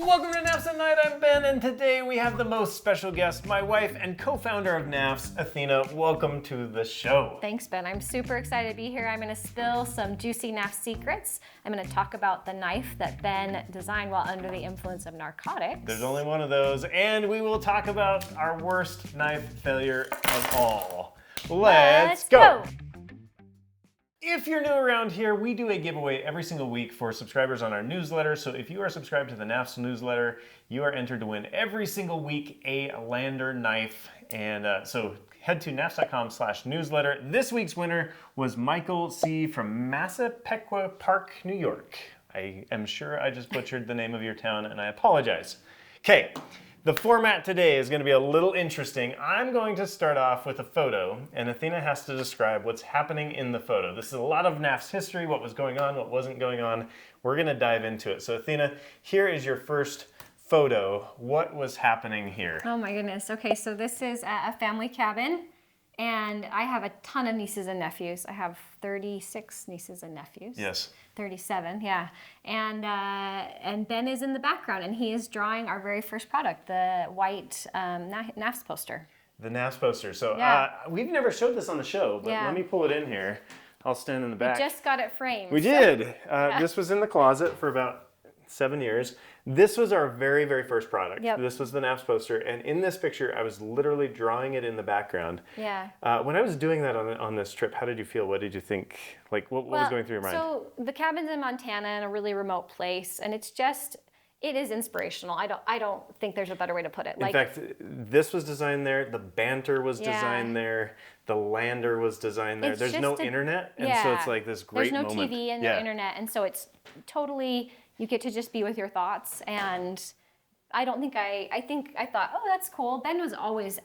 Welcome to Knafs at Night. I'm Ben, and today we have the most special guest, my wife and co-founder of Knafs, Athena. Welcome to the show. Thanks, Ben. I'm super excited to be here. I'm going to spill some juicy Knafs secrets. I'm going to talk about the knife that Ben designed while under the influence of narcotics. There's only one of those, and we will talk about our worst knife failure of all. Let's go! If you're new around here, we do a giveaway every single week for subscribers on our newsletter. So if you are subscribed to the Knafs newsletter, you are entered to win every single week a Lander knife. And so head to knafs.com/newsletter. This week's winner was Michael C. from Massapequa Park, New York. I am sure I just butchered the name of your town, and I apologize. Okay. The format today is going to be a little interesting. I'm going to start off with a photo, and Athena has to describe what's happening in the photo. This is a lot of Knafs history, what was going on, what wasn't going on. We're going to dive into it. So Athena, here is your first photo. What was happening here? Oh my goodness. Okay, so this is a family cabin, and I have a ton of nieces and nephews. I have 36 nieces and nephews. Yes. 37, yeah. And Ben is in the background, and he is drawing our very first product, the white Knafs poster. The Knafs poster. So Yeah. We've never showed this on the show, but Yeah. let me pull it in here. I'll stand in the back. We just got it framed. We did. This was in the closet for about 7 years. This was our very, very first product. Yep. This was the Knafs poster, and in this picture, I was literally drawing it in the background. Yeah. When I was doing that on this trip, how did you feel? What did you think? Like, what was going through your mind? So the cabin's in Montana in a really remote place, and it is inspirational. I don't think there's a better way to put it. In fact, this was designed there. The banter was designed there. The Lander was designed there. There's no internet, and so it's like this great moment. There's no TV and no internet, and so it's totally, you get to just be with your thoughts. And I thought, oh, that's cool. Ben's always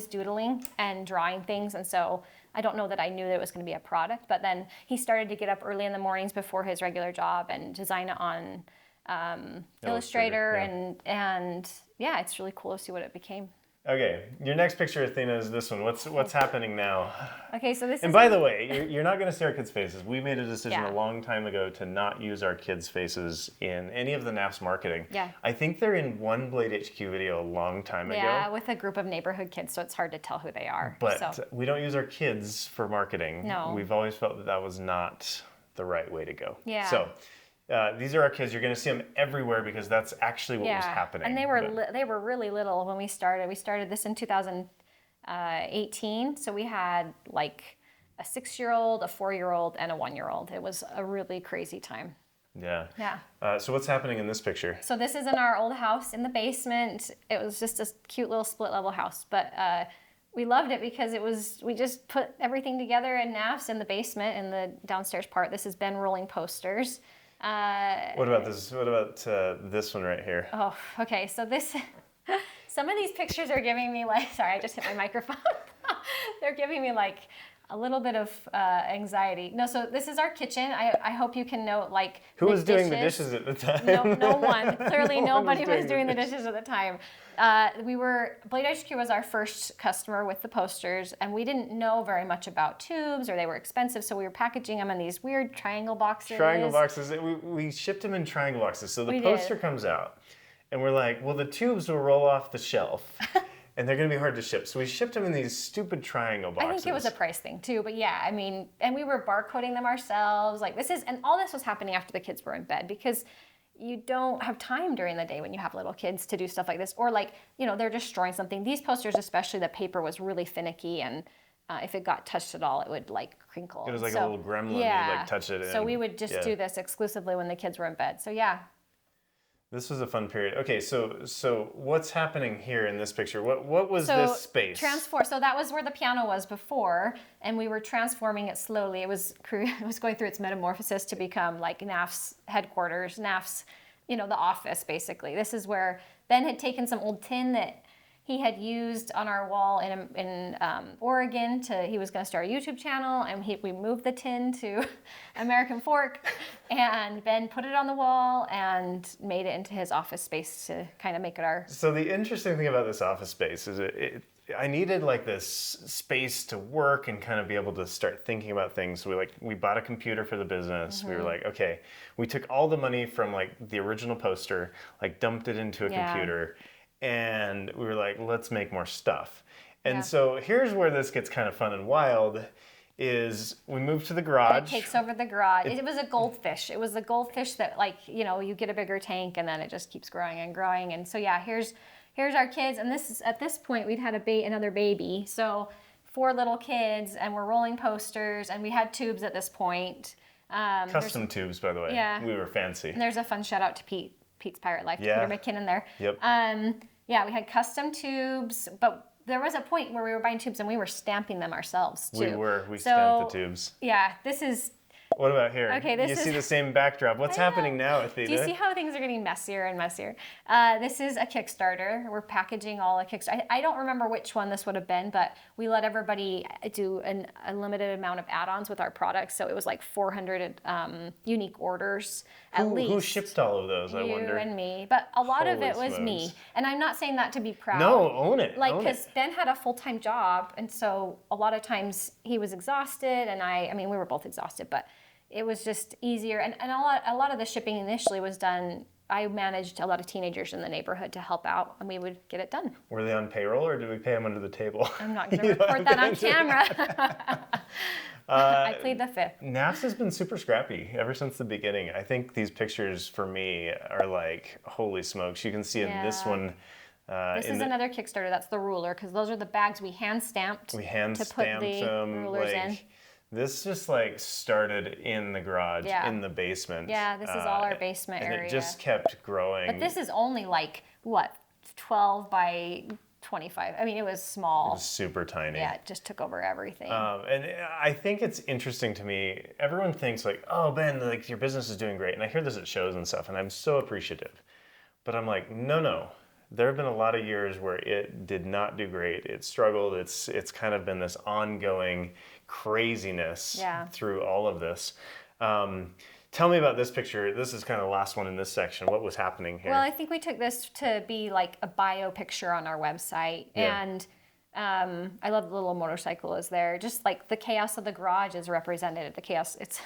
doodling and drawing things, and so I don't know that I knew that it was going to be a product. But then he started to get up early in the mornings before his regular job and design it on Illustrator, and yeah, it's really cool to see what it became. Okay, your next picture, Athena, is this one. What's happening now? Okay, so this. And by the way, you're not going to see our kids' faces. We made a decision a long time ago to not use our kids' faces in any of the Knafs marketing. Yeah. I think they're in one Blade HQ video a long time ago. Yeah, with a group of neighborhood kids, so it's hard to tell who they are. But we don't use our kids for marketing. No. We've always felt that was not the right way to go. Yeah. So. These are our kids. You're going to see them everywhere because that's actually what was happening. And they were really little when we started. We started this in 2018, so we had like a 6-year-old, a 4-year-old, and a 1-year-old. It was a really crazy time. Yeah. Yeah. So what's happening in this picture? So this is in our old house in the basement. It was just a cute little split-level house, but we loved it because we just put everything together in Knafs in the basement in the downstairs part. This is Ben rolling posters. What about this? What about this one right here? Oh, okay. So some of these pictures are giving me like, sorry, I just hit my microphone. They're giving me like a little bit of anxiety. No, so this is our kitchen. I hope you can note like who was doing the dishes at the time? No one. Clearly nobody was doing the dishes at the time. Blade HQ was our first customer with the posters, and we didn't know very much about tubes, or they were expensive, so we were packaging them in these weird triangle boxes. We shipped them in triangle boxes. So the poster comes out, and we're like, well, the tubes will roll off the shelf. And they're going to be hard to ship. So we shipped them in these stupid triangle boxes. I think it was a price thing too, but yeah, I mean, and we were barcoding them ourselves. And all this was happening after the kids were in bed, because you don't have time during the day when you have little kids to do stuff like this, or like, they're destroying something. These posters, especially, the paper was really finicky, and if it got touched at all, it would like crinkle. It was like a little gremlin. Yeah. You'd like touch it. So we would just do this exclusively when the kids were in bed. So yeah. This was a fun period. Okay, so what's happening here in this picture? What was this space? So that was where the piano was before, and we were transforming it slowly. It was going through its metamorphosis to become like Knafs headquarters, Knafs, the office basically. This is where Ben had taken some old tin that he had used on our wall in Oregon. He was going to start a YouTube channel, and we moved the tin to American Fork, and Ben put it on the wall and made it into his office space to kind of make it our. So the interesting thing about this office space is I needed like this space to work and kind of be able to start thinking about things. So we bought a computer for the business. We were like, okay, we took all the money from like the original poster, like dumped it into a computer, and we were like, let's make more stuff. And so here's where this gets kind of fun and wild. Is we moved to the garage. It takes over the garage. It was a goldfish. It was a goldfish that, like, you know, you get a bigger tank and then it just keeps growing and growing. And so here's our kids. And this is, at this point, we'd had another baby. So 4 little kids, and we're rolling posters, and we had tubes at this point. Custom tubes, by the way. Yeah. We were fancy. And there's a fun shout out to Pete's Pirate Life, yeah. Peter McKinnon there. Yep. We had custom tubes, but there was a point where we were buying tubes and we were stamping them ourselves too. We stamped the tubes. Yeah, this is... What about here? Okay, you see the same backdrop. What's happening now, Athena? Do you see how things are getting messier and messier? This is a Kickstarter. We're packaging all a Kickstarter. I don't remember which one this would have been, but we let everybody do a limited amount of add-ons with our products. So it was like 400 unique orders at least. Who shipped all of those, I wonder? You and me. But a lot of it was smokes. me. And I'm not saying that to be proud. No, own it. Like, because Ben had a full-time job, and so a lot of times he was exhausted, and I mean, we were both exhausted, but it was just easier. And a lot of the shipping initially was done. I managed a lot of teenagers in the neighborhood to help out, and we would get it done. Were they on payroll, or did we pay them under the table? I'm not going to report that on camera. I plead the fifth. Knafs has been super scrappy ever since the beginning. I think these pictures for me are like, holy smokes. You can see in this one. This is another Kickstarter. That's the ruler, because those are the bags we hand stamped. We hand to stamped put the them. rulers in. This just like started in the garage, in the basement. Yeah, this is all our basement area. And it just kept growing. But this is only like, what, 12 by 25. I mean, it was small. It was super tiny. Yeah, it just took over everything. And I think it's interesting to me. Everyone thinks like, oh, Ben, like your business is doing great. And I hear this at shows and stuff, and I'm so appreciative. But I'm like, no. There have been a lot of years where it did not do great. It struggled. It's kind of been this ongoing craziness through all of this. Tell me about this picture. This is kind of the last one in this section. What was happening here? Well, I think we took this to be like a bio picture on our website. Yeah. And I love the little motorcycle is there. Just like the chaos of the garage is represented. The chaos, it's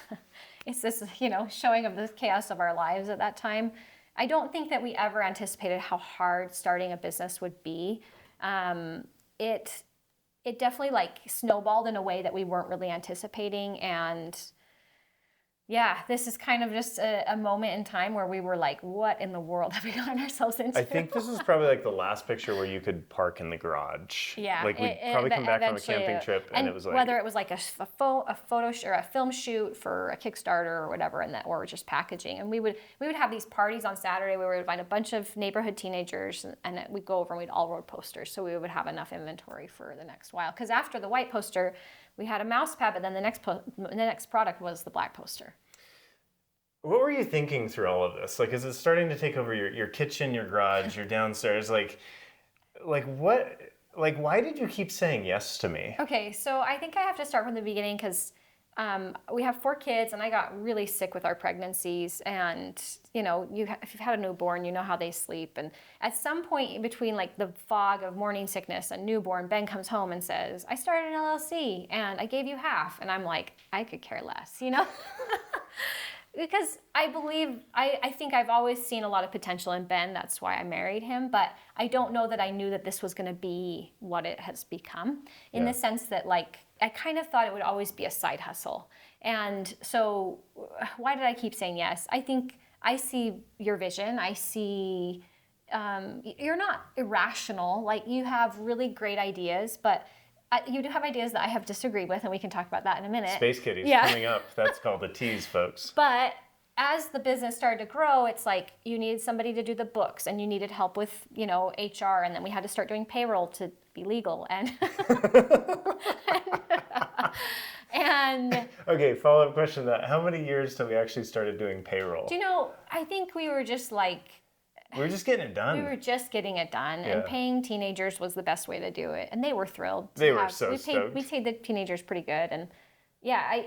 this, showing of the chaos of our lives at that time. I don't think that we ever anticipated how hard starting a business would be. It definitely like snowballed in a way that we weren't really anticipating. And yeah, this is kind of just a moment in time where we were like, what in the world have we gotten ourselves into? I think this is probably like the last picture where you could park in the garage. Yeah. Like we'd probably come back from a camping trip and it was like... whether it was like a photo or a film shoot for a Kickstarter or whatever, or just packaging. And we would have these parties on Saturday where we would find a bunch of neighborhood teenagers and we'd go over and we'd all road posters. So we would have enough inventory for the next while. Because after the white poster, we had a mouse pad, but then the next product was the black poster. What were you thinking through all of this? Like, is it starting to take over your kitchen, your garage, your downstairs? Like what? Like, why did you keep saying yes to me? Okay, so I think I have to start from the beginning because we have 4 kids, and I got really sick with our pregnancies. And if you've had a newborn, you know how they sleep. And at some point in between, like the fog of morning sickness and newborn, Ben comes home and says, "I started an LLC, and I gave you half." And I'm like, I could care less, Because I think I've always seen a lot of potential in Ben. That's why I married him. But I don't know that I knew that this was going to be what it has become, in the sense that, like, I kind of thought it would always be a side hustle. And so why did I keep saying yes? I think I see your vision. I see you're not irrational. Like, you have really great ideas, but you do have ideas that I have disagreed with, and we can talk about that in a minute. Space Kitties coming up. That's called a tease, folks. But as the business started to grow, it's like you needed somebody to do the books, and you needed help with, HR, and then we had to start doing payroll to be legal. And okay, follow-up question to that. How many years till we actually started doing payroll? I think we were just like... We were just getting it done. We were just getting it done, and paying teenagers was the best way to do it, and they were thrilled. They were so stoked. We paid the teenagers pretty good, and yeah,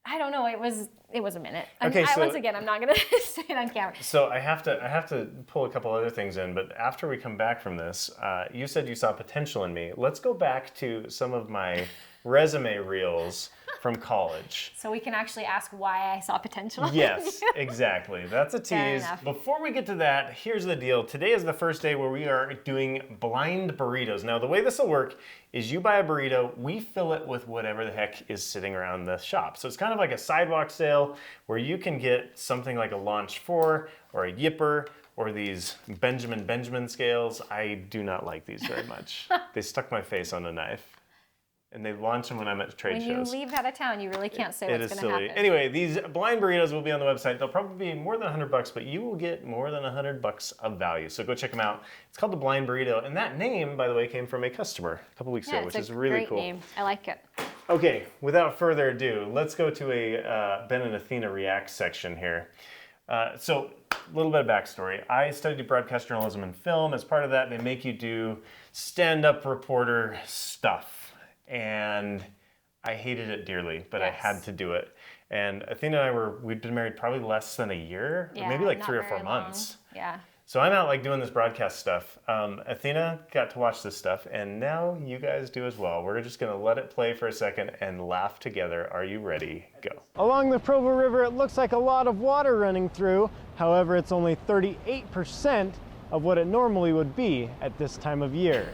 I don't know. It was a minute. Okay, so once again, I'm not gonna say it on camera. So I have to pull a couple other things in, but after we come back from this, you said you saw potential in me. Let's go back to some of my resume reels from college. So we can actually ask why I saw potential. Yes, exactly. That's a Fair tease. enough. Before we get to that, here's the deal. Today is the first day where we are doing blind burritos. Now, the way this will work is you buy a burrito, we fill it with whatever the heck is sitting around the shop. So it's kind of like a sidewalk sale where you can get something like a Launch 4 or a Yipper or these Benjamin scales. I do not like these very much. They stuck my face on a knife. And they launch them when I'm at trade shows. When you leave out of town, you really can't say what's going to happen. Anyway, these blind burritos will be on the website. They'll probably be more than $100, but you will get more than $100 of value. So go check them out. It's called the Blind Burrito, and that name, by the way, came from a customer a couple weeks ago, which is really cool. Great name. I like it. Okay, without further ado, let's go to a Ben and Athena React section here. So a little bit of backstory. I studied broadcast journalism and film. As part of that, they make you do stand-up reporter stuff. And I hated it dearly, but Yes. I had to do it. And Athena and I we'd been married probably less than a year, or maybe like not 3 or very 4 long. months. Yeah. So I'm out like doing this broadcast stuff. Athena got to watch this stuff, and now you guys do as well. We're just gonna let it play for a second and laugh together. Are you ready? Go. Along the Provo River, it looks like a lot of water running through. However, it's only 38% of what it normally would be at this time of year.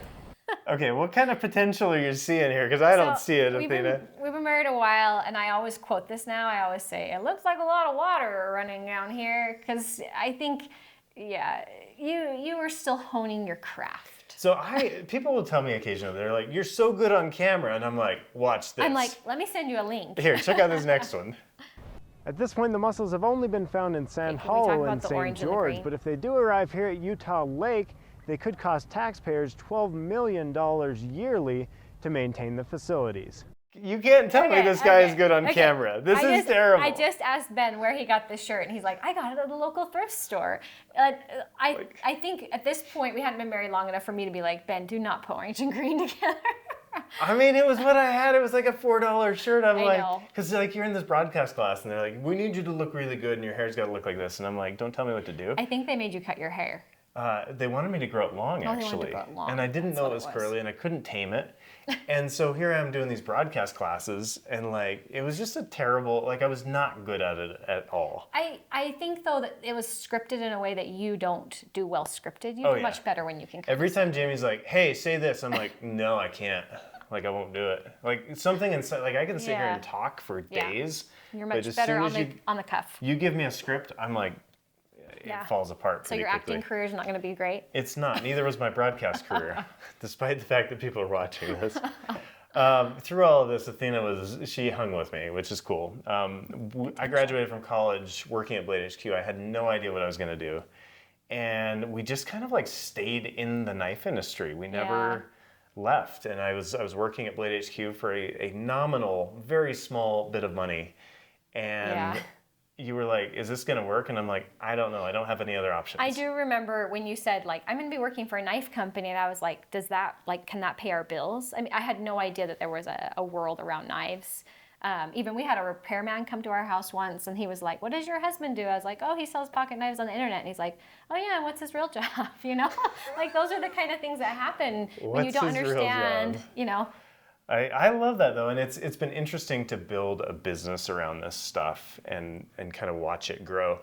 Okay, what kind of potential are you seeing here? Because I don't see it, Athena. We've been married a while, and I always quote this now. I always say, it looks like a lot of water running down here, because I think, yeah, you are still honing your craft. So people will tell me occasionally, they're like, you're so good on camera, and I'm like, watch this. I'm like, let me send you a link. Here, check out this next one. At this point, the mussels have only been found in Sand Okay, can we talk Hollow about and the St. orange and the George, green? but if they do arrive here at Utah Lake, they could cost taxpayers $12 million yearly to maintain the facilities. You can't tell me this guy is good on camera. This is terrible. I just asked Ben where he got this shirt, and he's like, I got it at the local thrift store. I think at this point, we hadn't been married long enough for me to be like, Ben, do not put orange and green together. I mean, it was what I had. It was like a $4 shirt. I'm like, know. because like you're in this broadcast class, and they're like, we need you to look really good, and your hair's got to look like this. And I'm like, don't tell me what to do. I think they made you cut your hair. They wanted me to grow it long, They wanted actually. to grow it long. And I didn't know That's it what was it was. curly, and I couldn't tame it. And so here I am doing these broadcast classes, and like, it was just a terrible, like I was not good at it at all. I think though that it was scripted in a way that you don't do well scripted. You do much better when you can cut Every time Jamie's like, hey, say this, I'm like, no, I can't. Like, I won't do it. Like, something inside, like I can sit here and talk for days. You're but much as better soon as on the cuff. You give me a script, I'm like, it falls apart So pretty your quickly. acting career is not going to be great? It's not. Neither was my broadcast career, despite the fact that people are watching this. Through all of this, Athena she hung with me, which is cool. I graduated from college working at Blade HQ. I had no idea what I was going to do. And we just kind of like stayed in the knife industry. We never left. And I was working at Blade HQ for a nominal, very small bit of money. And you were like, is this going to work? And I'm like, I don't know. I don't have any other options. I do remember when you said, like, I'm going to be working for a knife company, and I was like, can that pay our bills? I mean, I had no idea that there was a world around knives. Even we had a repairman come to our house once, and he was like, what does your husband do? I was like, oh, he sells pocket knives on the internet. And he's like, oh yeah, and what's his real job? You know, like those are the kind of things that happen when you don't understand, you know. I love that though, and it's been interesting to build a business around this stuff and kind of watch it grow.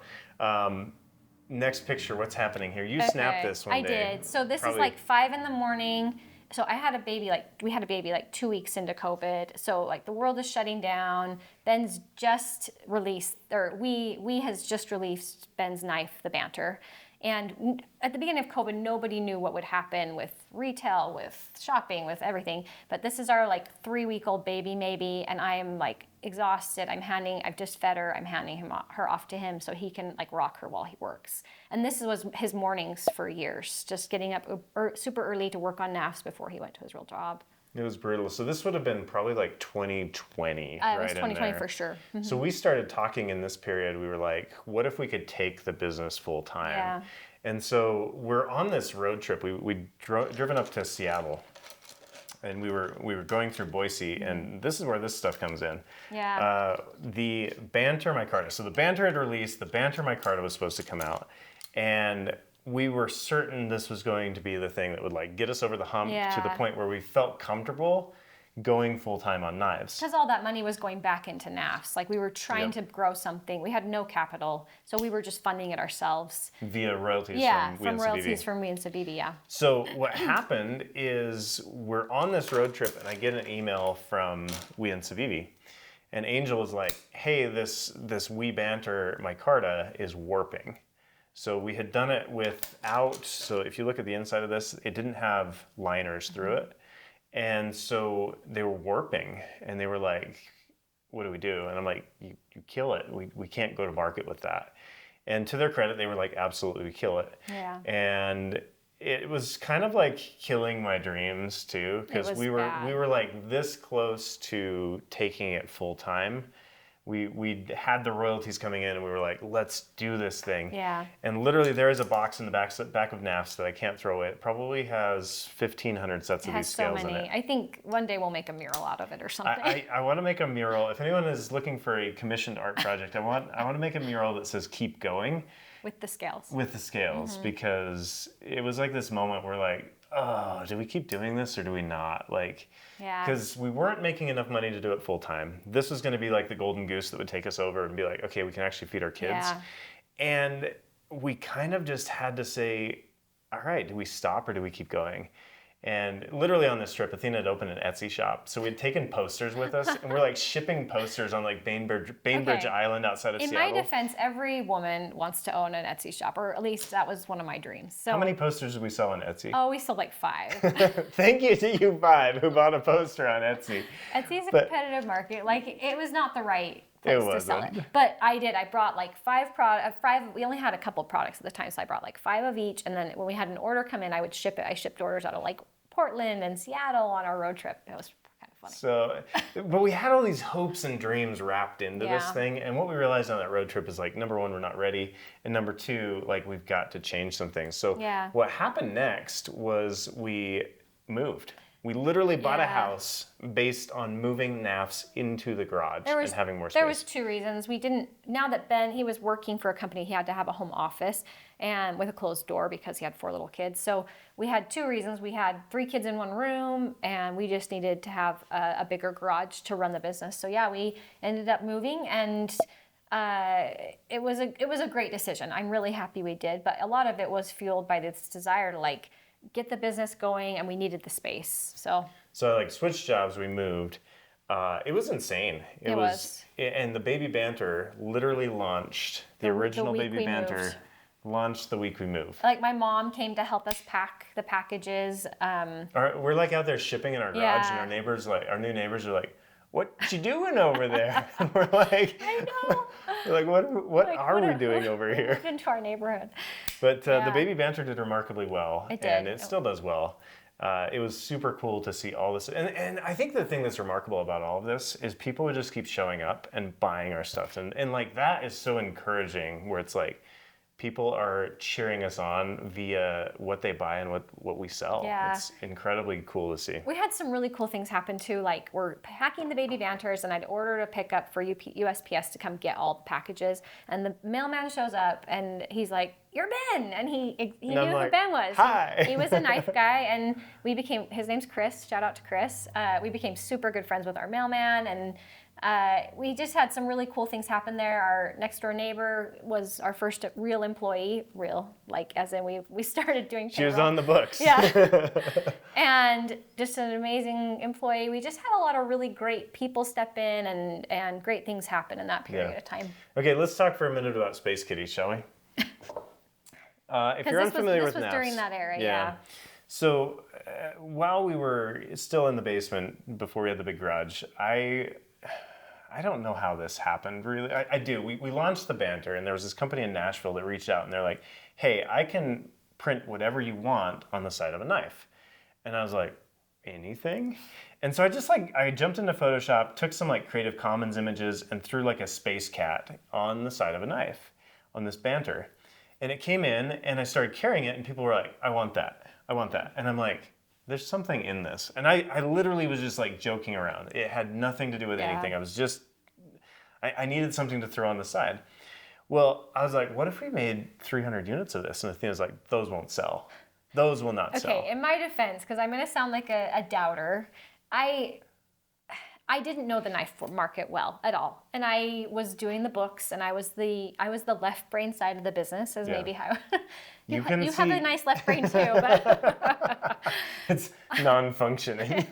Next picture, what's happening here? You snapped this one day. I did. So this is like 5 a.m. So I had a baby, we had a baby 2 weeks into COVID. So like the world is shutting down. Ben's just released, or we has just released Ben's Knife, the Banter. And at the beginning of COVID, nobody knew what would happen with retail, with shopping, with everything. But this is our 3-week-old baby maybe, and I am exhausted. I've just fed her. I'm handing her off to him so he can rock her while he works. And this was his mornings for years, just getting up super early to work on Knafs before he went to his real job. It was brutal. So this would have been probably 2020, It right was 2020 in there. for sure. Mm-hmm. So we started talking in this period. We were like, what if we could take the business full time? Yeah. And so we're on this road trip. We'd driven up to Seattle. and we were going through Boise, and this is where this stuff comes in. Yeah. The Banter micarta. So the Banter had released, the Banter micarta was supposed to come out, and we were certain this was going to be the thing that would like get us over the hump to the point where we felt comfortable going full-time on knives. Because all that money was going back into Knafs. Like we were trying to grow something. We had no capital, so we were just funding it ourselves. Via royalties from royalties from We and Savivi, yeah. So what happened is we're on this road trip and I get an email from We and Savivi, and Angel is like, hey, this We Banter micarta is warping. So we had done it without, so if you look at the inside of this, it didn't have liners through it. And so they were warping, and they were like, what do we do? And I'm like, you kill it. We can't go to market with that. And to their credit, they were like, absolutely, we kill it. Yeah. And it was kind of like killing my dreams too, because we were like this close to taking it full time. We had the royalties coming in, and we were like, let's do this thing. Yeah. And literally, there is a box in the back of Knafs that I can't throw away. It probably has 1,500 sets of these scales in it. I think one day we'll make a mural out of it or something. I want to make a mural. If anyone is looking for a commissioned art project, I want to make a mural that says "Keep Going." With the scales. With the scales, because it was like this moment where like, oh, do we keep doing this or do we not? Like, because we weren't making enough money to do it full time. This was going to be like the golden goose that would take us over and be like, okay, we can actually feed our kids. Yeah. And we kind of just had to say, all right, do we stop or do we keep going? And literally on this trip, Athena had opened an Etsy shop. So we'd taken posters with us, and we're like shipping posters on like Bainbridge Island outside of Seattle. In my defense, every woman wants to own an Etsy shop, or at least that was one of my dreams. So, how many posters did we sell on Etsy? Oh, we sold like 5. Thank you to you 5 who bought a poster on Etsy. Etsy's a competitive market. Like, it was not the right place to sell it. But I did. I brought like 5 products. We only had a couple products at the time, so I brought like 5 of each. And then when we had an order come in, I would ship it. I shipped orders out of like Portland and Seattle on our road trip. It was kind of funny. So, but we had all these hopes and dreams wrapped into this thing. And what we realized on that road trip is like, number 1, we're not ready. And number 2, like we've got to change some things. So what happened next was we moved. We literally bought a house based on moving Knafs into the garage and having more space. There was 2 reasons. Now that Ben, he was working for a company, he had to have a home office and with a closed door because he had 4 little kids. So we had 2 reasons. We had 3 kids in 1 room, and we just needed to have a bigger garage to run the business. So yeah, we ended up moving, and it was a great decision. I'm really happy we did, but a lot of it was fueled by this desire to like get the business going, and we needed the space. So I like switched jobs, we moved. It was insane. It was. And the Baby Banter literally launched, the original Baby Banter launched the week we moved. Like my mom came to help us pack the packages. We're like out there shipping in our garage, and our new neighbors are like, what you doing over there? And we're like, I know. We're like, what are we doing over here? Into our neighborhood. But the Baby Banter did remarkably well. It did. And it still does well. It was super cool to see all this. And I think the thing that's remarkable about all of this is people would just keep showing up and buying our stuff. And like that is so encouraging, where it's like, people are cheering us on via what they buy and what we sell. Yeah. It's incredibly cool to see. We had some really cool things happen too. Like we're packing the Baby Banters, and I'd ordered a pickup for USPS to come get all the packages. And the mailman shows up, and he's like, "You're Ben," and he knew who Ben was. Hi. He was a knife guy, and his name's Chris. Shout out to Chris. We became super good friends with our mailman, and we just had some really cool things happen there. Our next door neighbor was our first real employee, like as in we started doing payroll. She was on the books. Yeah. And just an amazing employee. We just had a lot of really great people step in, and great things happen in that period of time. Okay, let's talk for a minute about Space Kitties, shall we? If you're unfamiliar with Knafs. This was during that era, yeah. So while we were still in the basement before we had the big garage, I don't know how this happened, really. I do. We launched the Banter, and there was this company in Nashville that reached out, and they're like, hey, I can print whatever you want on the side of a knife. And I was like, anything? And so I jumped into Photoshop, took some like Creative Commons images, and threw like a space cat on the side of a knife on this Banter. And it came in, and I started carrying it, and people were like, I want that. And I'm like, there's something in this. And I literally was just like joking around. It had nothing to do with anything. I was just, I needed something to throw on the side. Well, I was like, what if we made 300 units of this? And Athena's like, those won't sell. Those will not sell. Okay, in my defense, because I'm going to sound like a doubter, I didn't know the knife market well at all, and I was doing the books, and I was the left brain side of the business, as maybe how you have a nice left brain too, but it's non-functioning.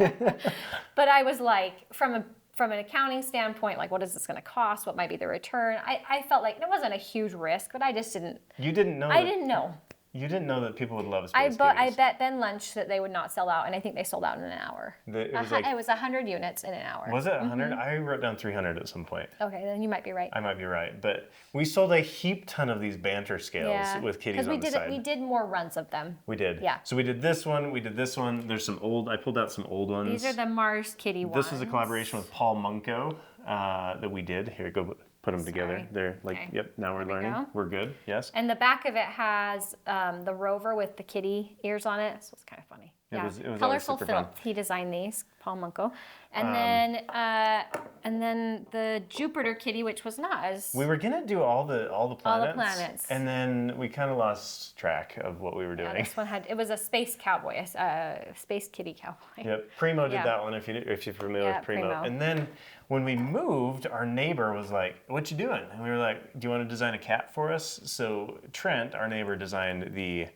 But I was like, from an accounting standpoint, like, what is this going to cost? What might be the return? I felt like it wasn't a huge risk, but I just didn't. You didn't know. I didn't know. You didn't know that people would love space I bet Ben Lunch that they would not sell out, and I think they sold out in an hour. It was 100 units in an hour. Was it 100? I wrote down 300 at some point. Okay, then you might be right. I might be right, but we sold a heap ton of these banter scales with kitties on the side. We did more runs of them. We did. Yeah. So we did this one. We did this one. There's some old. I pulled out some old ones. These are the Mars kitty ones. This was a collaboration with Paul Munko that we did. Here, go. Put them together. They're like, okay. Yep, now we're learning. We're good, yes. And the back of it has the rover with the kitty ears on it, so it's kind of funny. It was colorful super filth. fun. He designed these, Paul Munko. And then the Jupiter kitty, which was not as... We were gonna do all the planets. All the planets. And then we kind of lost track of what we were doing. Yeah, this one it was a space cowboy, a space kitty cowboy. Yep, Primo did that one if you're familiar with Primo. And then when we moved, our neighbor was like, "What you doing?" And we were like, "Do you want to design a cat for us?" So Trent, our neighbor, designed the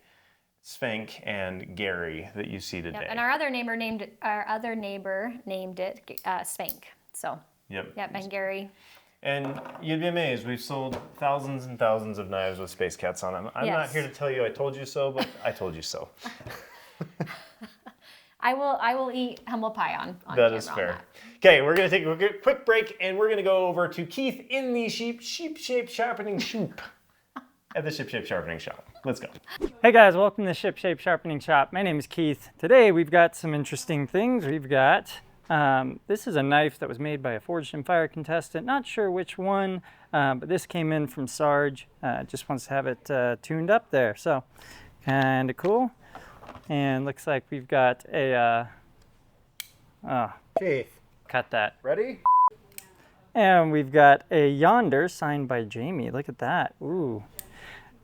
Spank and Gary that you see today. Yep. And our other neighbor named it Spank. So. Yep. And Gary. And you'd be amazed. We've sold thousands and thousands of knives with space cats on them. I'm not here to tell you I told you so, but I told you so. I will eat humble pie on that is fair. Okay, we're going to take a quick break, and we're going to go over to Keith in the sheep-shaped sharpening shop at the Ship-Shape Sharpening Shop. Let's go. Hey guys, welcome to Ship-Shape Sharpening Shop. My name is Keith. Today we've got some interesting things. We've got, this is a knife that was made by a Forged in Fire contestant. Not sure which one, but this came in from Sarge. Just wants to have it tuned up there. So, kind of cool. And looks like we've got a, Keith. Cut that. Ready? And we've got a Yonder signed by Jamie. Look at that. Ooh.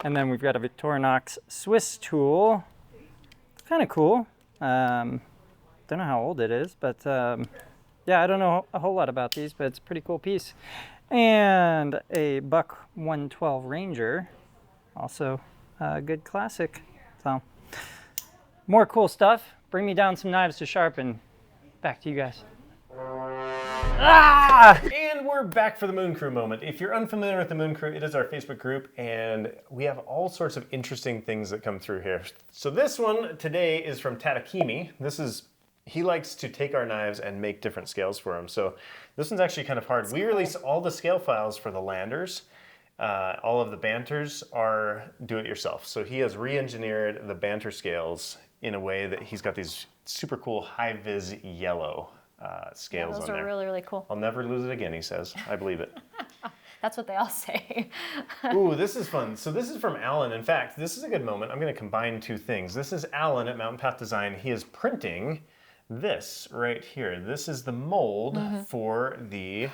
And then we've got a Victorinox Swiss tool. It's kind of cool. Don't know how old it is, but yeah, I don't know a whole lot about these, but it's a pretty cool piece. And a Buck 112 Ranger, also a good classic. So, more cool stuff. Bring me down some knives to sharpen. Back to you guys. Ah! And we're back for the Moon Crew moment. If you're unfamiliar with the Moon Crew, it is our Facebook group, and we have all sorts of interesting things that come through here. So this one today is from Tatakimi. He likes to take our knives and make different scales for them. So this one's actually kind of hard. We release all the scale files for the landers. All of the banters are do-it-yourself. So he has re-engineered the banter scales in a way that he's got these super cool high-vis yellow scales on there. Those are really, really cool. I'll never lose it again, he says. I believe it. That's what they all say. Ooh, this is fun. So this is from Alan. In fact, this is a good moment. I'm going to combine two things. This is Alan at Mountain Path Design. He is printing this right here. This is the mold for the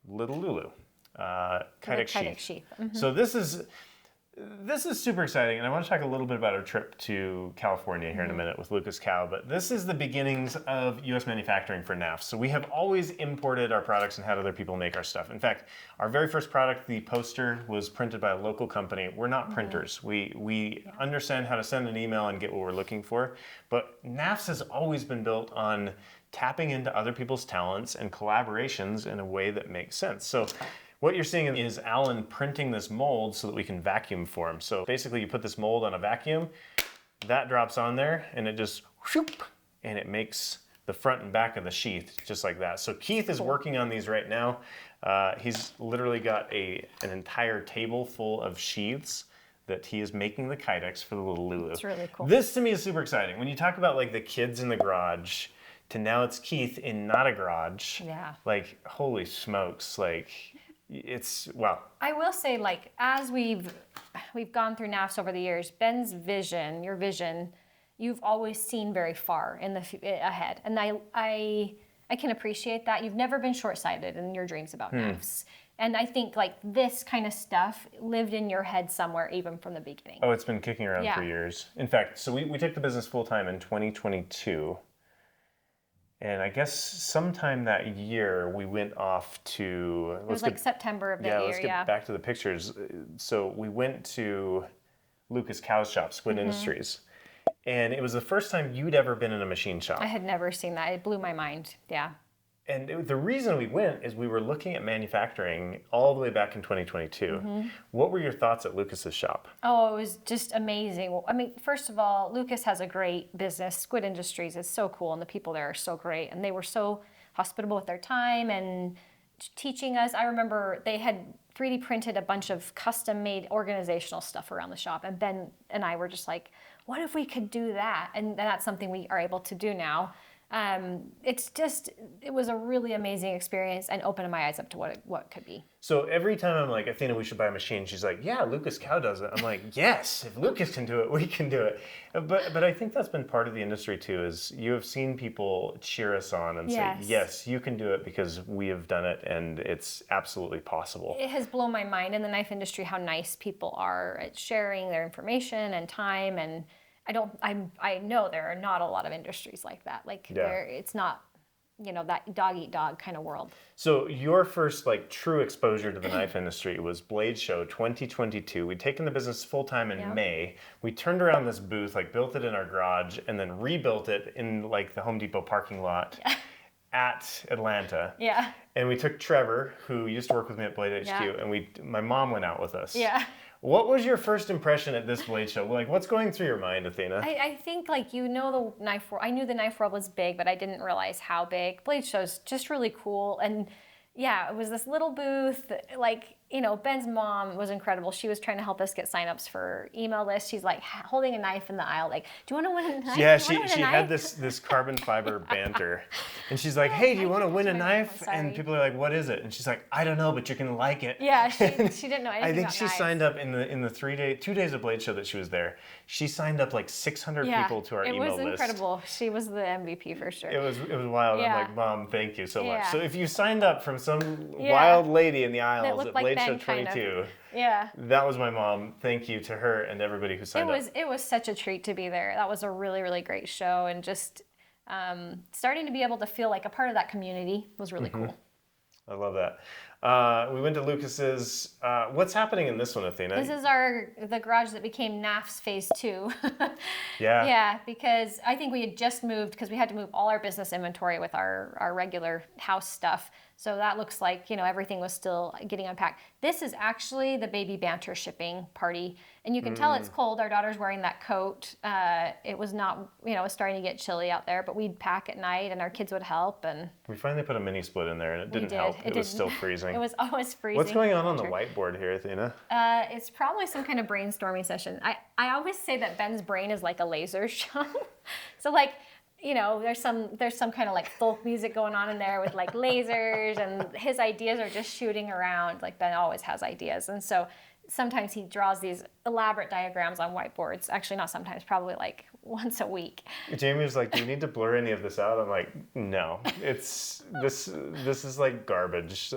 Little Lulu Kydex sheath. So this is super exciting, and I want to talk a little bit about our trip to California here in a minute with Lucas Cow, but this is the beginnings of U.S. manufacturing for Knafs. So we have always imported our products and had other people make our stuff. In fact, our very first product, the poster, was printed by a local company. We're not printers. We understand how to send an email and get what we're looking for, but Knafs has always been built on tapping into other people's talents and collaborations in a way that makes sense. So what you're seeing is Alan printing this mold so that we can vacuum for him. So basically you put this mold on a vacuum, that drops on there, and it just whoop, and it makes the front and back of the sheath just like that. So Keith is working on these right now. He's literally got an entire table full of sheaths that he is making the Kydex for the Little Lulu. It's really cool. This to me is super exciting. When you talk about like the kids in the garage, to now it's Keith in not a garage. Yeah. Like, holy smokes, like, it's, wow. I will say, like, as we've gone through Knafs over the years, Ben's vision, your vision, you've always seen very far in the ahead. And I can appreciate that. You've never been short-sighted in your dreams about Knafs. And I think like this kind of stuff lived in your head somewhere even from the beginning. Oh, it's been kicking around for years. In fact, so we took the business full-time in 2022. And I guess sometime that year we went off to... It was like September of that year, let's get back to the pictures. So we went to Lucas Cow's shop, Squid Industries. And it was the first time you'd ever been in a machine shop. I had never seen that. It blew my mind. Yeah. And the reason we went is we were looking at manufacturing all the way back in 2022. What were your thoughts at Lucas's shop? Oh, it was just amazing. Well, I mean, first of all, Lucas has a great business. Squid Industries is so cool, and the people there are so great. And they were so hospitable with their time and teaching us. I remember they had 3D printed a bunch of custom-made organizational stuff around the shop. And Ben and I were just like, what if we could do that? And that's something we are able to do now. It was a really amazing experience and opened my eyes up to what could be. So every time I'm like, Athena, we should buy a machine, she's like, yeah, Lucas Cow does it. I'm like, yes, if Lucas can do it, we can do it. But I think that's been part of the industry too, is you have seen people cheer us on and say, yes, you can do it because we have done it and it's absolutely possible. It has blown my mind in the knife industry how nice people are at sharing their information and time, and I know there are not a lot of industries like that. Where it's not, that dog eat dog kind of world. So your first true exposure to the knife industry was Blade Show 2022. We'd taken the business full time in May. We turned around this booth, built it in our garage, and then rebuilt it in the Home Depot parking lot at Atlanta. Yeah. And we took Trevor, who used to work with me at Blade HQ, and my mom went out with us. Yeah. What was your first impression at this Blade Show? What's going through your mind, Athena? I think the knife world. I knew the knife world was big, but I didn't realize how big. Blade Show's just really cool, and it was this little booth. Ben's mom was incredible. She was trying to help us get signups for email lists. She's holding a knife in the aisle, do you want to win a knife? Yeah, she had this carbon fiber banter, and she's like, hey, do you want to win a knife? And people are like, what is it? And she's like, I don't know, but you're gonna like it. Yeah, she didn't know anything I think about she knives. signed up in the 2 days of Blade Show that she was there. She signed up 600 people to our email list. It was incredible. She was the MVP for sure. It was wild. Yeah. I'm like, Mom, thank you so much. Yeah. So if you signed up from some wild lady in the aisles at Blade Show 22. Yeah. That was my mom. Thank you to her and everybody who signed up. It was such a treat to be there. That was a really, really great show, and just starting to be able to feel like a part of that community was really cool. I love that. We went to Lucas's. What's happening in this one, Athena? This is the garage that became Knafs Phase 2. Yeah. Yeah, because I think we had just moved, because we had to move all our business inventory with our regular house stuff. So that looks like, everything was still getting unpacked. This is actually the baby banter shipping party. And you can tell it's cold. Our daughter's wearing that coat. It was not, it was starting to get chilly out there, but we'd pack at night and our kids would help. And we finally put a mini split in there and it didn't help. It was still freezing. It was always freezing. What's going on the whiteboard here, Athena? It's probably some kind of brainstorming session. I always say that Ben's brain is like a laser show. So there's some kind of folk music going on in there with lasers, and his ideas are just shooting around. Ben always has ideas, and so sometimes he draws these elaborate diagrams on whiteboards. Actually, not sometimes, probably once a week. Jamie was like, do you need to blur any of this out? I'm like, no, this is garbage.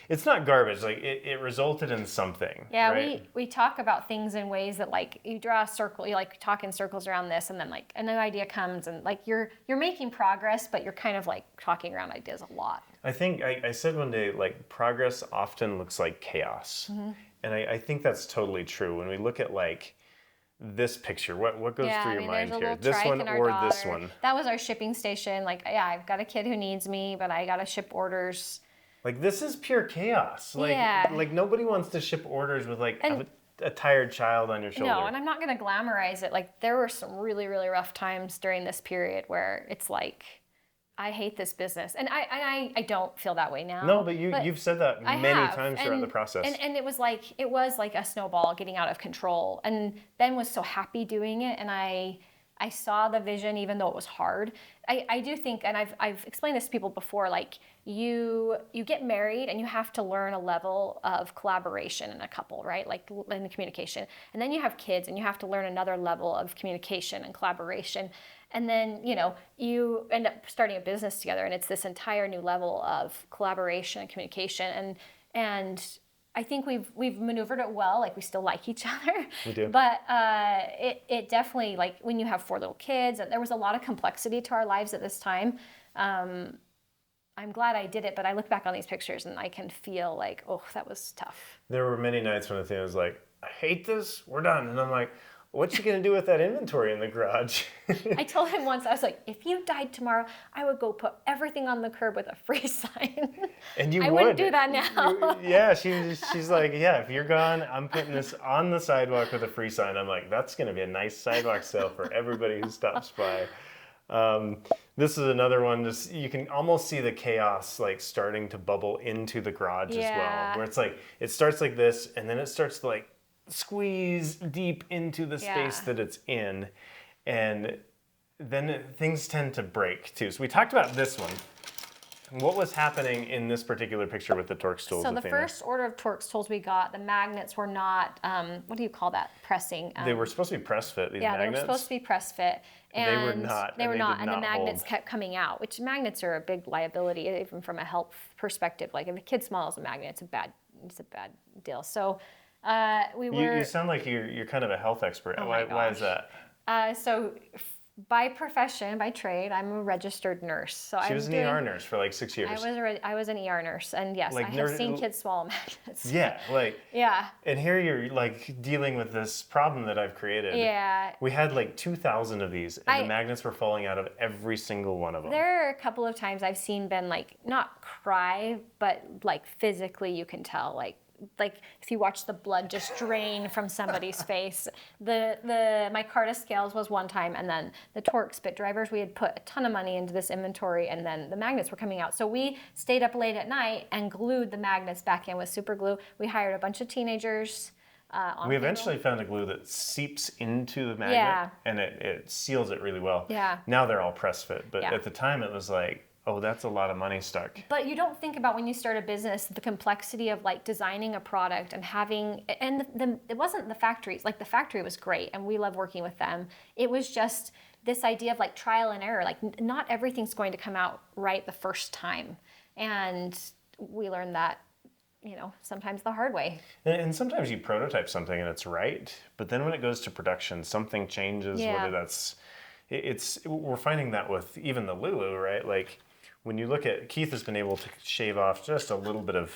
It's not garbage. It resulted in something. Yeah, right? we talk about things in ways that you draw a circle, you talk in circles around this, and then a new idea comes, and you're making progress, but you're kind of talking around ideas a lot. I think I said one day, progress often looks like chaos. And I think that's totally true. When we look at this picture, what goes through your mind here? This one or this one? That was our shipping station. I've got a kid who needs me, but I got to ship orders. This is pure chaos. Nobody wants to ship orders with a tired child on your shoulder. No, and I'm not going to glamorize it. There were some really, really rough times during this period where it's I hate this business. And I don't feel that way now. No, but you've said that many times throughout the process. And it was like a snowball getting out of control. And Ben was so happy doing it. And I I saw the vision, even though it was hard. I do think, and I've explained this to people before, like you get married and you have to learn a level of collaboration in a couple, right? Like in the communication. And then you have kids and you have to learn another level of communication and collaboration. And then, you end up starting a business together and it's this entire new level of collaboration and communication. And I think we've maneuvered it well. Like, we still like each other. We do. But it definitely, like, when you have 4 little kids, there was a lot of complexity to our lives at this time. I'm glad I did it, but I look back on these pictures and I can feel like, oh, that was tough. There were many nights when I was like, I hate this, we're done. And I'm like, what's you gonna do with that inventory in the garage? I told him once, I was like, if you died tomorrow, I would go put everything on the curb with a free sign. And you I wouldn't do that now. Yeah, she's like, yeah, if you're gone, I'm putting this on the sidewalk with a free sign. I'm like, that's gonna be a nice sidewalk sale for everybody who stops by. This is another one, just you can almost see the chaos like starting to bubble into the garage as well. Where it's like, it starts like this and then it starts to like squeeze deep into the space that it's in, and then things tend to break too. So we talked about this one. What was happening in this particular picture with the Torx tools? So the first order of Torx tools we got, the magnets were not, what do you call that? Pressing. They were supposed to be press fit, these magnets. Yeah, they were supposed to be press fit. And they were not. They were not, and the magnets kept coming out, which magnets are a big liability, even from a health perspective. Like, if a kid swallows a magnet, it's a bad deal. So You sound like you're kind of a health expert. Oh Why is that? So by profession, by trade, I'm a registered nurse. So she was an ER nurse for like 6 years. I was an ER nurse, and yes, like I have seen kids swallow magnets. Yeah, like yeah. And here you're like dealing with this problem that I've created. Yeah. We had like 2,000 of these, and the magnets were falling out of every single one of them. There are a couple of times I've seen Ben like not cry, but like physically you can tell like if you watch the blood just drain from somebody's face. The micarta scales was one time, and then the Torx bit drivers, we had put a ton of money into this inventory, and then the magnets were coming out. So we stayed up late at night and glued the magnets back in with super glue. We hired a bunch of teenagers. We eventually found a glue that seeps into the magnet, and it seals it really well. Yeah. Now they're all press fit, but at the time it was like, oh, that's a lot of money stuck. But you don't think about, when you start a business, the complexity of like designing a product and having, and it wasn't the factories. Like, the factory was great and we love working with them. It was just this idea of like trial and error. Like, not everything's going to come out right the first time. And we learned that, sometimes the hard way. And sometimes you prototype something and it's right, but then when it goes to production, something changes, whether that's, we're finding that with even the Lulu, right? Like, when you look at, Keith has been able to shave off just a little bit of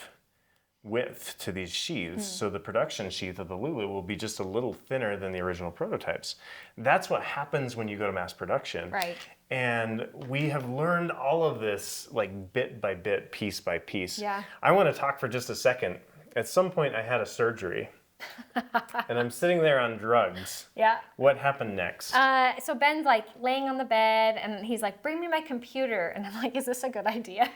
width to these sheaths, so the production sheath of the Lulu will be just a little thinner than the original prototypes. That's what happens when you go to mass production. Right. And we have learned all of this like bit by bit, piece by piece. Yeah. I want to talk for just a second. At some point I had a surgery. And I'm sitting there on drugs. Yeah. What happened next? So Ben's like laying on the bed and he's like, bring me my computer. And I'm like, is this a good idea?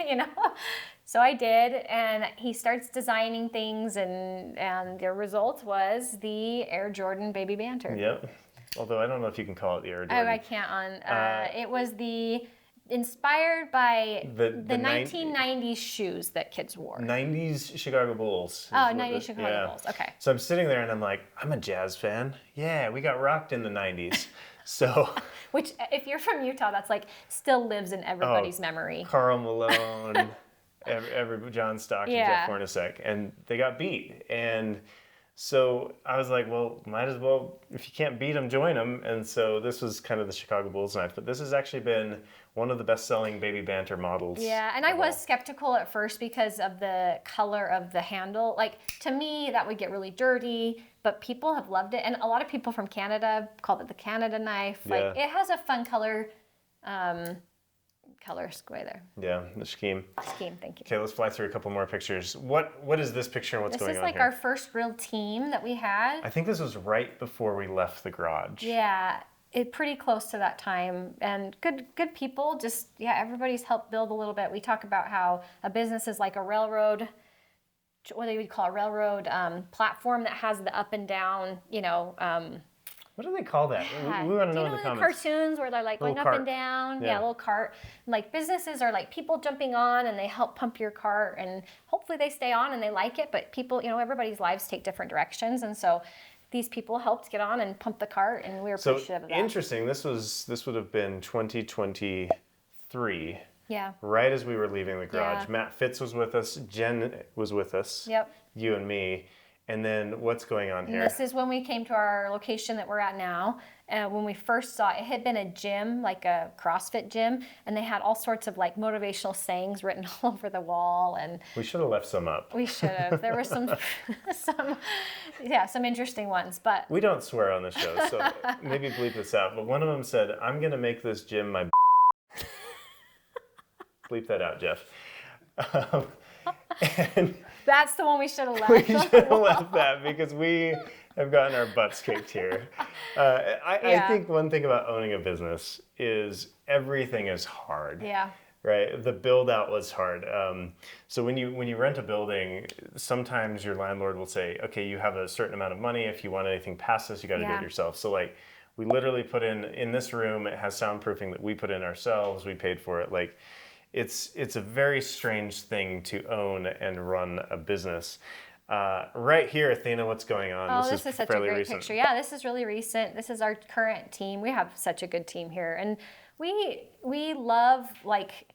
So I did, and he starts designing things, and the result was the Air Jordan Baby Banter. Yep. Although I don't know if you can call it the Air Jordan. Oh, I can't. It was inspired by the 1990s shoes that kids wore. 90s Chicago Bulls. Oh, 90s Chicago Bulls. Okay. So I'm sitting there and I'm like, I'm a jazz fan. Yeah, we got rocked in the 90s. So. Which, if you're from Utah, that's like still lives in everybody's memory. Karl Malone, John Stockton, Jeff Hornacek, and they got beat. And so I was like, well, might as well, if you can't beat them, join them. And so this was kind of the Chicago Bulls knife, but this has actually been one of the best-selling Baby Banter models. Yeah, and I was skeptical at first because of the color of the handle. Like, to me, that would get really dirty, but people have loved it. And a lot of people from Canada called it the Canada knife. Yeah. Like, it has a fun color square there. Yeah, the scheme. Scheme, thank you. Okay, let's fly through a couple more pictures. What is this picture and what's going on here? This is like our first real team that we had. I think this was right before we left the garage. Yeah, pretty close to that time. And good people, just, everybody's helped build a little bit. We talk about how a business is like a railroad, what they would call a railroad platform that has the up and down, What do they call that? We want to know in the the comments. cartoons where they're like going Little up and cart. down? Yeah. Yeah, a little cart. Like businesses are like people jumping on and they help pump your cart and hopefully they stay on and they like it. But people, everybody's lives take different directions. And so these people helped get on and pump the cart and we were appreciative of that. Interesting. This would have been 2023. Yeah. Right as we were leaving the garage. Yeah. Matt Fitz was with us. Jen was with us. Yep. You and me. And then what's going on here? This is when we came to our location that we're at now. When we first saw it, it had been a gym, like a CrossFit gym, and they had all sorts of like motivational sayings written all over the wall. And We should have left some up. we should have. There were some interesting ones, but We don't swear on the show, so maybe bleep this out. But one of them said, "I'm going to make this gym my." Bleep that out, Jeff. And that's the one we should have left. we should have left that because we have gotten our butts kicked here. I think one thing about owning a business is everything is hard. Yeah. Right, the build out was hard. So when you rent a building, sometimes your landlord will say, "Okay, you have a certain amount of money. If you want anything past this, you got to do it yourself." So like, we literally put in this room. It has soundproofing that we put in ourselves. We paid for it. Like, it's a very strange thing to own and run a business. Right here, Athena, what's going on? Oh, this is such a fairly great recent. picture. Yeah, this is really recent. This is our current team. We have such a good team here, and we love, like,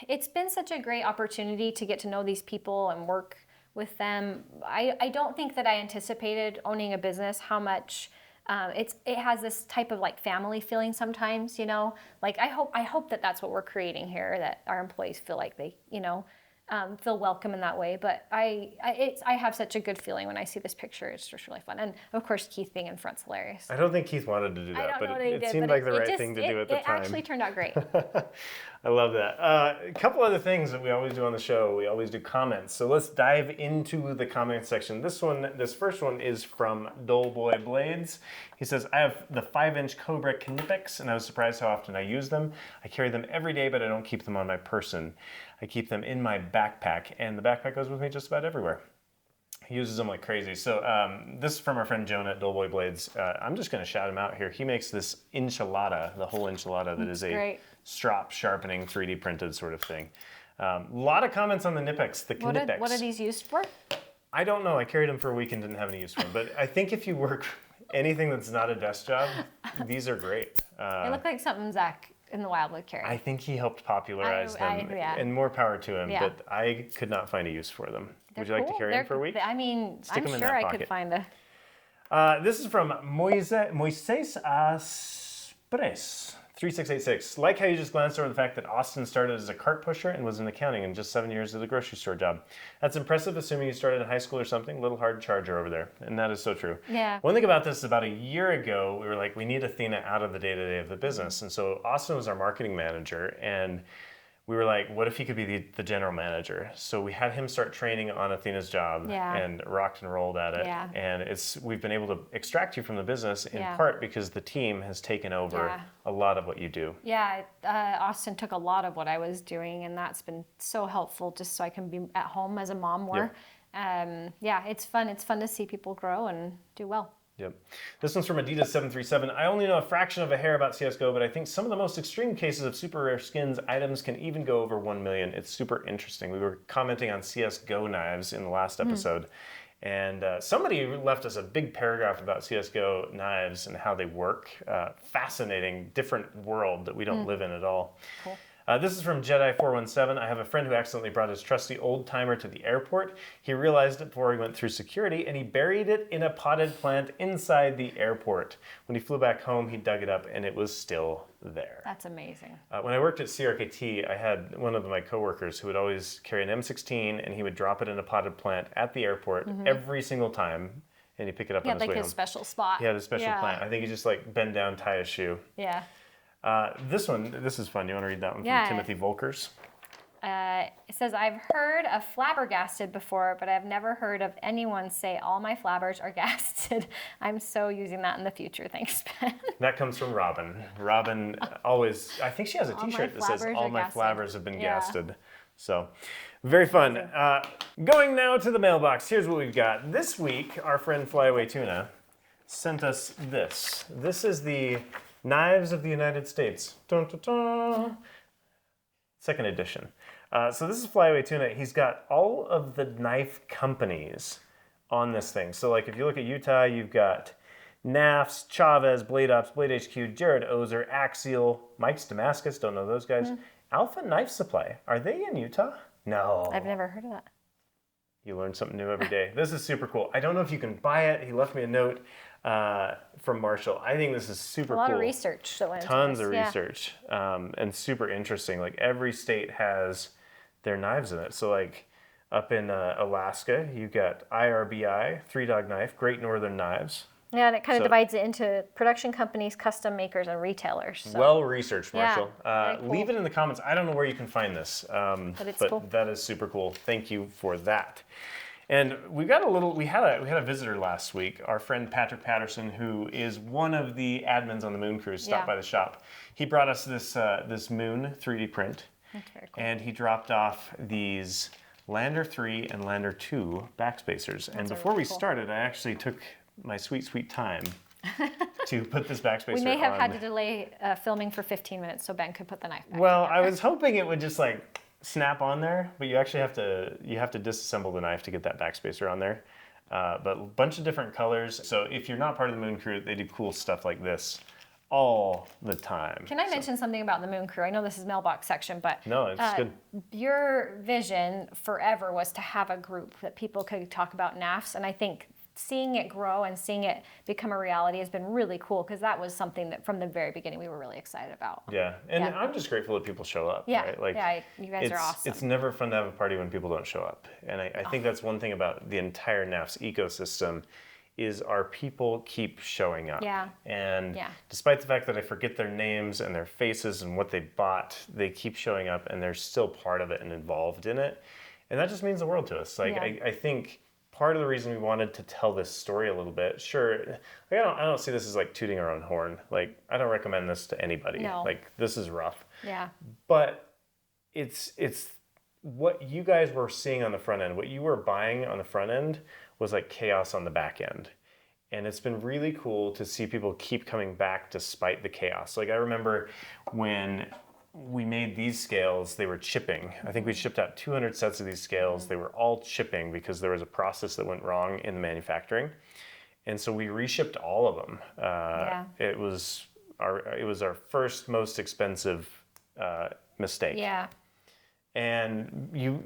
it's been such a great opportunity to get to know these people and work with them. I don't think that I anticipated owning a business how much it has this type of like family feeling sometimes, like I hope that that's what we're creating here, that our employees feel like they, feel welcome in that way. But I have such a good feeling when I see this picture. It's just really fun. And of course, Keith being in front's hilarious. I don't think Keith wanted to do that, I don't know but that he it did, seemed but like the right thing to do at the time. It actually turned out great. I love that. A couple other things that we always do on the show. We always do comments. So let's dive into the comment section. This first one is from Doleboy Blades. He says, "I have the 5-inch Cobra Knipex, and I was surprised how often I use them. I carry them every day, but I don't keep them on my person. I keep them in my backpack, and the backpack goes with me just about everywhere." He uses them like crazy. So this is from our friend Jonah at Doleboy Blades. I'm just going to shout him out here. He makes this enchilada, the whole enchilada that is a strop sharpening 3D printed sort of thing. A lot of comments on the Knipex, the Knipex. What are these used for? I don't know. I carried them for a week and didn't have any use for them. But I think if you work anything that's not a desk job, these are great. They look like something Zach in the wild would carry. I think he helped popularize them, and more power to him. Yeah. But I could not find a use for them. They're Would you like to cool. carry them for a week? I mean, Stick them I'm in sure that I pocket. could find a. This is from Moises Aspres, 3686. Like how you just glanced over the fact that Austin started as a cart pusher and was in accounting in just 7 years at a grocery store job. That's impressive, assuming you started in high school or something. A little hard charger over there, and that is so true. Yeah. One thing about this is about a year ago, we were like, we need Athena out of the day-to-day of the business. And so Austin was our marketing manager, and we were like, what if he could be the general manager? So we had him start training on Athena's job and rocked and rolled at it. Yeah. And we've been able to extract you from the business in Yeah. part because the team has taken over a lot of what you do. Yeah, Austin took a lot of what I was doing, and that's been so helpful just so I can be at home as a mom more. It's fun. It's fun to see people grow and do well. Yep. This one's from Adidas737. I only know a fraction of a hair about CSGO, but I think some of the most extreme cases of super rare skins items can even go over 1 million. It's super interesting. We were commenting on CSGO knives in the last episode, and somebody left us a big paragraph about CSGO knives and how they work. Fascinating, different world that we don't live in at all. Cool. This is from Jedi417. I have a friend who accidentally brought his trusty old timer to the airport. He realized it before he went through security, and he buried it in a potted plant inside the airport. When he flew back home, he dug it up, and it was still there. That's amazing. When I worked at CRKT, I had one of my coworkers who would always carry an M16, and he would drop it in a potted plant at the airport every single time, and he'd pick it up on his way home. He had like his special spot. He had a special plant. I think he just like bend down, tie a shoe. Yeah. This is fun. You want to read that one from Timothy Volkers? It says, I've heard of flabbergasted before, but I've never heard of anyone say all my flabbers are gasted. I'm so using that in the future. Thanks, Ben. That comes from Robin. Robin always, I think she has a t-shirt that says all my flabbers have been gasted. So, very fun. Going now to the mailbox. Here's what we've got. This week, our friend Flyaway Tuna sent us this. This is the Knives of the United States. Dun, dun, dun. Second edition. So this is Flyaway Tuna. He's got all of the knife companies on this thing. So like if you look at Utah, you've got Knafs, Chavez, Blade Ops, Blade HQ, Jared Ozer, Axial, Mike's Damascus, don't know those guys. Alpha Knife Supply, are they in Utah? No. I've never heard of that. You learn something new every day. This is super cool. I don't know if you can buy it. He left me a note from Marshall. I think this is super cool. A lot of research that went into Tons this. of research and super interesting. Like every state has their knives in it. So like up in Alaska, you've got IRBI, Three Dog Knife, Great Northern Knives. Yeah, and it kind of divides it into production companies, custom makers, and retailers. So. Well researched, Marshall. very cool. Leave it in the comments. I don't know where you can find this, But it's cool. that is super cool. Thank you for that. And we had a visitor last week. Our friend Patrick Patterson, who is one of the admins on the Moon Cruise, stopped by the shop. He brought us this this Moon 3D print, That's very cool. and he dropped off these Lander 3 and Lander 2 backspacers. And before we started, I actually took my sweet time to put this backspacer on. We may have had to delay filming for 15 minutes so Ben could put the knife back. Well, I was hoping it would just like snap on there, but you actually have to disassemble the knife to get that backspacer on there. But a bunch of different colors. So if you're not part of the Moon Crew, they do cool stuff like this all the time. Can I mention something about the Moon Crew? I know this is Mailbox section, but No, it's good. Your vision forever was to have a group that people could talk about Knafs, and I think seeing it grow and seeing it become a reality has been really cool because that was something that from the very beginning we were really excited about. Yeah, and I'm just grateful that people show up. Yeah, right? Like, you guys are awesome. It's never fun to have a party when people don't show up, and I think that's one thing about the entire Knafs ecosystem is our people keep showing up. Yeah. And despite the fact that I forget their names and their faces and what they bought, they keep showing up and they're still part of it and involved in it, and that just means the world to us. Like I think. Part of the reason we wanted to tell this story a little bit, sure, like I don't see this as like tooting our own horn. Like I don't recommend this to anybody. No. Like this is rough. Yeah. But it's what you guys were seeing on the front end, what you were buying on the front end was like chaos on the back end. And it's been really cool to see people keep coming back despite the chaos. Like I remember when we made these scales, they were chipping. I think we shipped out 200 sets of these scales. They were all chipping because there was a process that went wrong in the manufacturing. And so we reshipped all of them. It was our first most expensive mistake. Yeah. And you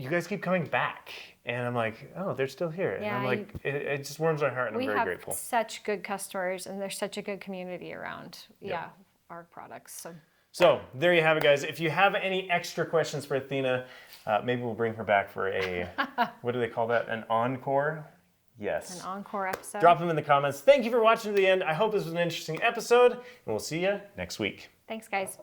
guys keep coming back. And I'm like, oh, they're still here. And I'm like, it just warms my heart and I'm very grateful. We have such good customers and there's such a good community around our products. So there you have it, guys. If you have any extra questions for Athena, maybe we'll bring her back for a, what do they call that? An encore? Yes. An encore episode. Drop them in the comments. Thank you for watching to the end. I hope this was an interesting episode, and we'll see you next week. Thanks, guys.